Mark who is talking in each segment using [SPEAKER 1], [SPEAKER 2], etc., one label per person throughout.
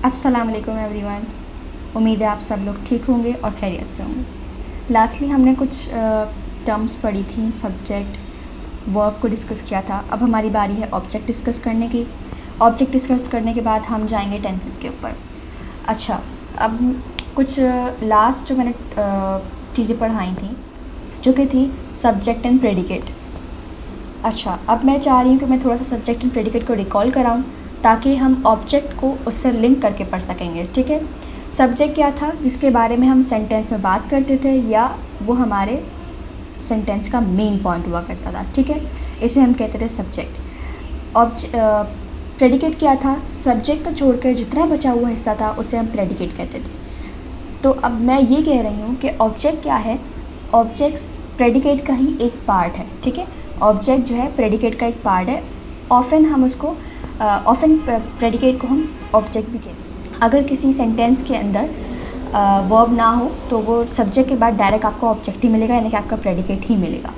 [SPEAKER 1] अस्सलाम वालेकुम एवरीवन। उम्मीद है आप सब लोग ठीक होंगे और खैरियत से होंगे। लास्टली हमने कुछ टर्म्स पढ़ी थी, सब्जेक्ट वर्ब को डिस्कस किया था। अब हमारी बारी है ऑब्जेक्ट डिस्कस करने की। ऑब्जेक्ट डिस्कस करने के बाद हम जाएंगे टेंसेस के ऊपर। अच्छा, अब कुछ लास्ट जो मैंने चीज़ें पढ़ाई थी जो कि थी सब्जेक्ट एंड प्रेडिकेट। अच्छा, अब मैं चाह रही हूँ कि मैं थोड़ा सा सब्जेक्ट एंड प्रेडिकेट को रिकॉल कराऊँ ताकि हम ऑब्जेक्ट को उससे लिंक करके पढ़ सकेंगे। ठीक है, सब्जेक्ट क्या था जिसके बारे में हम सेंटेंस में बात करते थे या वो हमारे सेंटेंस का मेन पॉइंट हुआ करता था। ठीक है, इसे हम कहते थे सब्जेक्ट। प्रेडिकेट क्या था? सब्जेक्ट को छोड़कर जितना बचा हुआ हिस्सा था उसे हम प्रेडिकेट कहते थे। तो अब मैं ये कह रही हूँ कि ऑब्जेक्ट क्या है? ऑब्जेक्ट प्रेडिकेट का ही एक पार्ट है। ठीक है, ऑब्जेक्ट जो है प्रेडिकेट का एक पार्ट है। ऑफन हम उसको प्रेडिकेट को हम ऑब्जेक्ट भी कहते हैं। अगर किसी सेंटेंस के अंदर वर्ब ना हो तो वो सब्जेक्ट के बाद डायरेक्ट आपको ऑब्जेक्ट ही मिलेगा, यानी कि आपका प्रेडिकेट ही मिलेगा।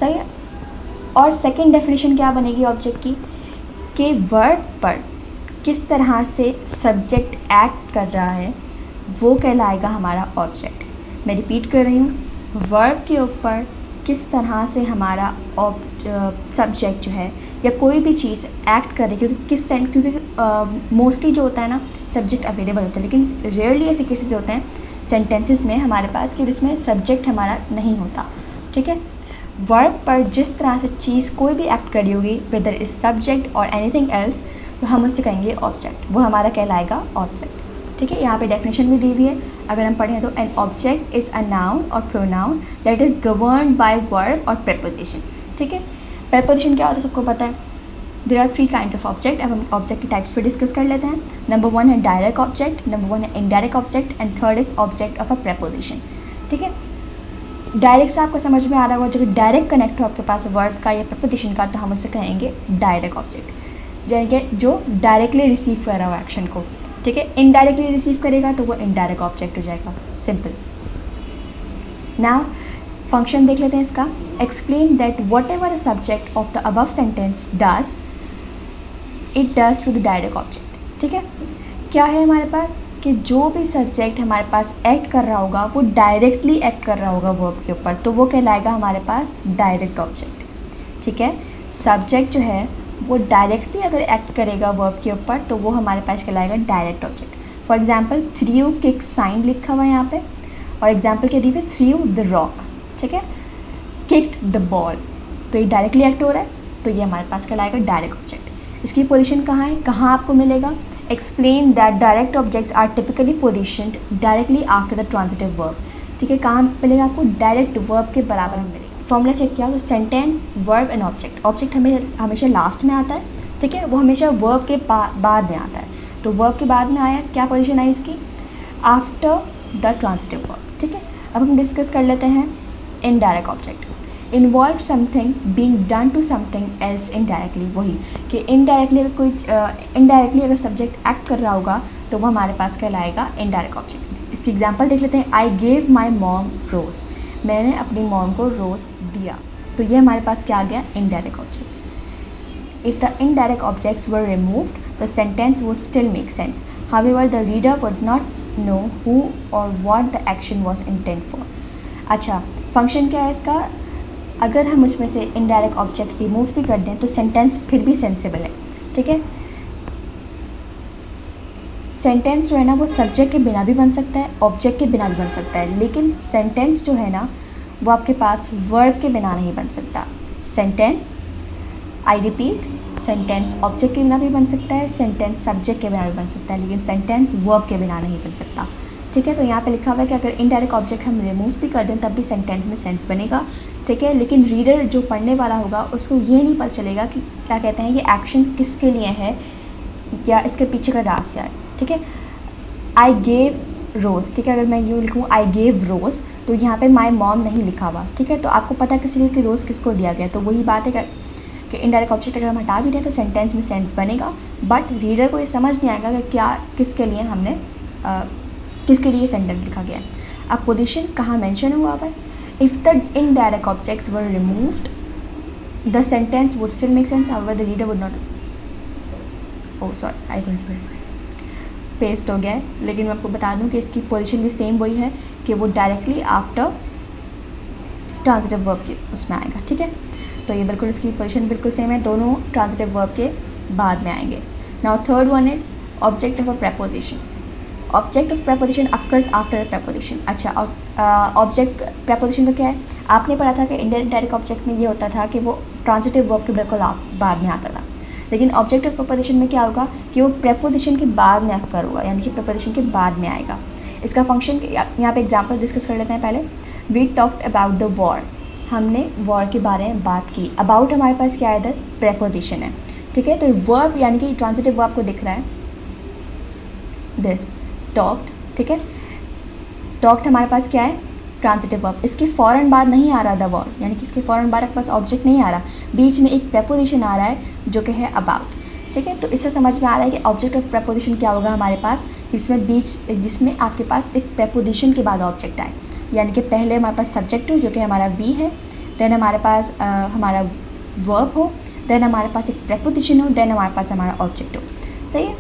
[SPEAKER 1] सही है। और सेकंड डेफिनेशन क्या बनेगी ऑब्जेक्ट की कि वर्ब पर किस तरह से सब्जेक्ट एक्ट कर रहा है वो कहलाएगा हमारा ऑब्जेक्ट। मैं रिपीट कर रही हूँ, वर्ब के ऊपर किस तरह से हमारा सब्जेक्ट जो है या कोई भी चीज़ एक्ट कर रही है, क्योंकि मोस्टली जो होता है ना सब्जेक्ट अवेलेबल होता है, लेकिन रेयरली ऐसे केसेस होते हैं सेंटेंसेस में हमारे पास कि जिसमें सब्जेक्ट हमारा नहीं होता। ठीक है, वर्ब पर जिस तरह से चीज़ कोई भी एक्ट करी होगी, वेदर इज सब्जेक्ट और एनीथिंग एल्स, तो हम उससे कहेंगे ऑब्जेक्ट, वो हमारा कहलाएगा ऑब्जेक्ट। ठीक है, यहाँ पे डेफिनेशन भी दी हुई है। अगर हम पढ़ें तो an object is a noun और pronoun that is governed by verb और प्रेपोजिशन। ठीक है, प्रेपोजिशन क्या होता है सबको पता है। There are 3 kinds of object. अब हम ऑब्जेक्ट के टाइप्स पे डिस्कस कर लेते हैं। नंबर 1 है डायरेक्ट ऑब्जेक्ट, नंबर 1 है indirect object and third is object of a preposition. ठीक है, डायरेक्ट से आपको समझ में आ रहा होगा, जो डायरेक्ट कनेक्ट हो आपके पास वर्ड का या प्रेपोजिशन का, तो हम उसे कहेंगे डायरेक्ट ऑब्जेक्ट, यानी जो डायरेक्टली रिसीव कर रहा हो एक्शन को। ठीक है, इनडायरेक्टली रिसीव करेगा तो वो इनडायरेक्ट ऑब्जेक्ट हो जाएगा। सिंपल। नाउ फंक्शन देख लेते हैं इसका। Explain that whatever a subject of the above sentence does it does to the direct object. ठीक है, क्या है हमारे पास कि जो भी सब्जेक्ट हमारे पास एक्ट कर रहा होगा वो डायरेक्टली एक्ट कर रहा होगा वर्ब के ऊपर, तो वो कहलाएगा हमारे पास डायरेक्ट ऑब्जेक्ट। ठीक है, सब्जेक्ट जो है वो डायरेक्टली अगर एक्ट करेगा वर्ब के ऊपर तो वो हमारे पास कहलाएगा direct object. For example through kick sign लिखा हुआ है यहाँ पे, और एग्जाम्पल क्या दी हुई है, थ्रू द रॉक। ठीक है, किक्ड द बॉल, तो ये डायरेक्टली एक्ट हो रहा है, तो ये हमारे पास कहलाएगा डायरेक्ट ऑब्जेक्ट। इसकी पोजीशन कहाँ है, कहाँ आपको मिलेगा? Explain that direct objects are typically positioned directly after the transitive verb. ठीक है, कहाँ मिलेगा आपको? डायरेक्ट वर्ब के बराबर में मिलेगा। फॉर्मूला चेक किया तो sentence verb and object. Object हमेशा लास्ट में आता है। ठीक है, वो हमेशा वर्ब के बाद में आता है, तो वर्ब के बाद में आया, क्या पोजीशन आई इसकी? After the transitive verb. ठीक है, अब हम डिस्कस कर लेते हैं indirect object. Involve something being done to something else indirectly, वही कि इनडायरेक्टली अगर कोई इनडायरेक्टली अगर सब्जेक्ट एक्ट कर रहा होगा तो वो हमारे पास कहलाएगा इनडायरेक्ट ऑब्जेक्ट। इसकी एग्जांपल देख लेते हैं। आई गेव माई मॉम रोज़, मैंने अपनी मॉम को रोज़ दिया, तो ये हमारे पास क्या आ गया? Indirect object. If the indirect objects were removed the sentence would still make sense, however the reader would not know who और what the action was intent for. अच्छा, फंक्शन क्या है इसका? अगर हम उसमें से इनडायरेक्ट ऑब्जेक्ट रिमूव भी कर दें तो सेंटेंस फिर भी सेंसिबल है। ठीक है, सेंटेंस जो है ना वो सब्जेक्ट के बिना भी बन सकता है, ऑब्जेक्ट के बिना भी बन सकता है, लेकिन सेंटेंस जो है ना वो आपके पास वर्ब के बिना नहीं बन सकता। Sentence, I repeat, sentence object के बिना भी बन सकता है, सेंटेंस सब्जेक्ट के बिना भी बन सकता है, लेकिन सेंटेंस वर्ब के बिना नहीं बन सकता। ठीक है, तो यहाँ पे लिखा हुआ है कि अगर इनडायरेक्ट ऑब्जेक्ट हम रिमूव भी कर दें तब भी सेंटेंस में सेंस बनेगा। ठीक है, लेकिन रीडर जो पढ़ने वाला होगा उसको ये नहीं पता चलेगा कि क्या कहते हैं ये एक्शन किसके लिए है या इसके पीछे का राज क्या है। ठीक है, आई गेव रोज़। ठीक है, अगर मैं यूँ लिखूँ आई गेव रोज़ तो यहाँ पे माई मॉम नहीं लिखा हुआ। ठीक है, तो आपको पता किस लिए कि रोज़ किसको दिया गया, तो वही बात है कि इनडायरेक्ट ऑब्जेक्ट अगर हम हटा भी दें तो सेंटेंस में सेंस बनेगा, बट रीडर को ये समझ नहीं आएगा कि क्या किसके लिए हमने किसके लिए सेंटेंस लिखा गया है। अब पोजीशन कहाँ मेंशन हुआ है? If the indirect objects were removed the sentence would still make sense, however the reader would not, oh sorry I think paste हो गया है, लेकिन मैं आपको बता दूं कि इसकी पोजीशन भी सेम वही है कि वो डायरेक्टली आफ्टर ट्रांजिटिव वर्ब के उसमें आएगा, ठीक है। तो ये बिल्कुल इसकी पोजीशन बिल्कुल सेम है, दोनों ट्रांजिटिव वर्ब के बाद में आएंगे। Now third one is object of a preposition. Object of preposition occurs after a preposition. अच्छा, ऑब्जेक्ट प्रेपोजिशन तो क्या है, आपने पढ़ा था कि इंडायरेक्ट डायरेक्ट ऑब्जेक्ट में ये होता था कि वो ट्रांजिटिव वर्ब के बिल्कुल बाद में आता था, लेकिन ऑब्जेक्ट ऑफ प्रेपोजिशन में क्या होगा कि वो प्रेपोजिशन के बाद में अकर होगा, यानी कि प्रेपोजिशन के बाद में आएगा। इसका फंक्शन यहाँ पे एग्जांपल डिस्कस कर लेते हैं पहले। We talked about the war, हमने वॉर के बारे में बात की। अबाउट हमारे पास क्या है, इधर प्रेपोजिशन है, ठीक है। तो वर्ब यानी कि ट्रांजिटिव वर्ब आपको दिख रहा है, दिस टॉक्ड, ठीक है। टॉक्ड हमारे पास क्या है, ट्रांजिटिव वर्ब। इसके फ़ौरन बाद नहीं आ रहा द वॉर, यानी कि इसके फ़ौरन बाद आपके पास ऑब्जेक्ट नहीं आ रहा, बीच में एक प्रेपोजिशन आ रहा है जो कि है अबाउट, ठीक है। तो इससे समझ में आ रहा है कि ऑब्जेक्ट ऑफ प्रेपोजिशन क्या होगा हमारे पास, जिसमें आपके पास एक प्रेपोजिशन के बाद ऑब्जेक्ट आए, यानी कि पहले हमारे पास सब्जेक्ट हो जो कि हमारा वी है, देन हमारे पास हमारा वर्ब हो, देन हमारे पास एक प्रेपोजिशन हो, देन हमारे पास हमारा ऑब्जेक्ट हो, सही है।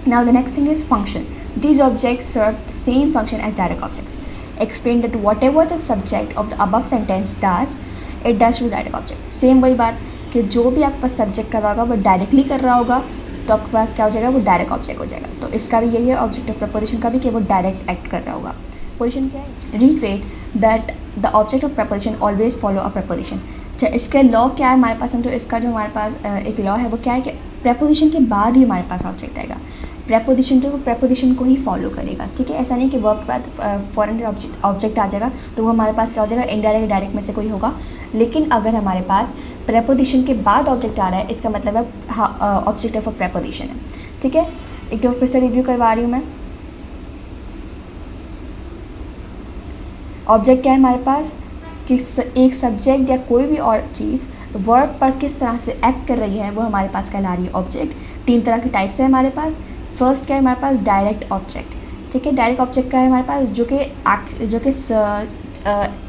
[SPEAKER 1] Now the next thing is function. These objects serve the same function as direct objects. Explain that whatever the subject of the above sentence does, it does to direct object. Same वही बात कि जो भी आपके पास subject कर रहा होगा वो डायरेक्टली कर रहा होगा, तो आपके पास क्या हो जाएगा, वो डायरेक्ट ऑब्जेक्ट हो जाएगा। तो इसका भी यही है ऑब्जेक्ट ऑफ प्रपोजिशन का भी, कि वो डायरेक्ट एक्ट कर रहा होगा। पोजिशन क्या है, retreat that the object of preposition always follow a preposition. अच्छा, इसका लॉ क्या है हमारे पास, हम तो इसका जो हमारे पास एक लॉ है वो क्या है कि प्रपोजिशन के बाद ही हमारे पास ऑब्जेक्ट आएगा। प्रेपोजिशन जो वो प्रेपोजिशन को ही फॉलो करेगा, ठीक है। ऐसा नहीं कि वर्ब के बाद फॉरेन ऑब्जेक्ट आ जाएगा तो वो हमारे पास क्या हो जाएगा, इनडायरेक्ट डायरेक्ट में से कोई होगा। लेकिन अगर हमारे पास प्रेपोजिशन के बाद ऑब्जेक्ट आ रहा है, इसका मतलब है ऑब्जेक्ट ऑफ अ प्रेपोजिशन है, ठीक है। एक दो फिर से रिव्यू करवा रही हूँ मैं। ऑब्जेक्ट क्या है हमारे पास कि एक सब्जेक्ट या कोई भी और चीज़ वर्ब पर किस तरह से एक्ट कर रही है, वो हमारे पास कहला रही है ऑब्जेक्ट। तीन तरह के टाइप्स है हमारे पास। फर्स्ट क्या है हमारे पास, डायरेक्ट ऑब्जेक्ट, ठीक है। डायरेक्ट ऑब्जेक्ट का है हमारे पास जो कि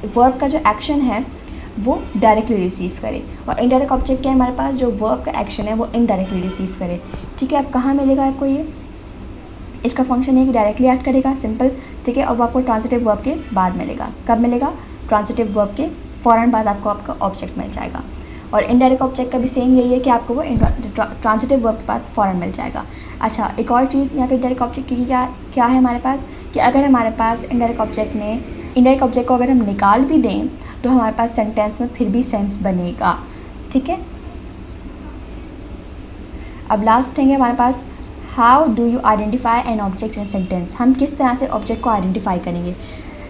[SPEAKER 1] वर्ब का जो एक्शन है वो डायरेक्टली रिसीव करे, और इनडायरेक्ट ऑब्जेक्ट क्या है हमारे पास, जो वर्ब का एक्शन है वो इनडायरेक्टली रिसीव करे, ठीक है। अब कहाँ मिलेगा आपको ये, इसका फंक्शन है कि डायरेक्टली एक्ट करेगा, सिंपल, ठीक है। और वो आपको ट्रांजिटिव वर्ब के बाद मिलेगा। कब मिलेगा, ट्रांजिटिव वर्ब के फ़ौरन बाद आपको आपका ऑब्जेक्ट मिल जाएगा। और इनडायरेक्ट ऑब्जेक्ट का भी सेम यही है कि आपको वो ट्रांजिटिव वर्ब के बाद फ़ौरन मिल जाएगा। अच्छा, एक और चीज़ यहाँ पे इनडायरेक्ट ऑब्जेक्ट की क्या है हमारे पास, कि अगर हमारे पास इनडायरेक्ट ऑब्जेक्ट को अगर हम निकाल भी दें तो हमारे पास सेंटेंस में फिर भी सेंस बनेगा, ठीक है। अब लास्ट थिंग है हमारे पास, how do you identify an object in sentence. हम किस तरह से ऑब्जेक्ट को आइडेंटिफाई करेंगे।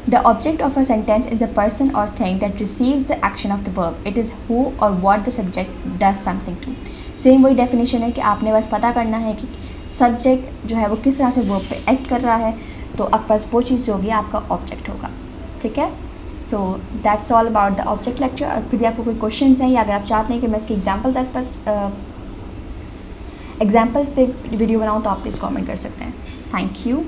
[SPEAKER 1] The object of a sentence is a person or thing that receives the action of the verb. It is who or what the subject does something to. Same वही definition है कि आपने बस पता करना है कि सब्जेक्ट जो है वो किस तरह से वर्ब पे एक्ट कर रहा है, तो आपके पास वो चीज़ जो होगी आपका ऑब्जेक्ट होगा, ठीक है। So that's all about the object lecture. और फिर भी आपको कोई क्वेश्चन हैं या अगर आप चाहते हैं कि मैं इसकी एग्जाम्पल पे वीडियो बनाऊँ तो आप प्लीज़ कॉमेंट कर सकते हैं। Thank you.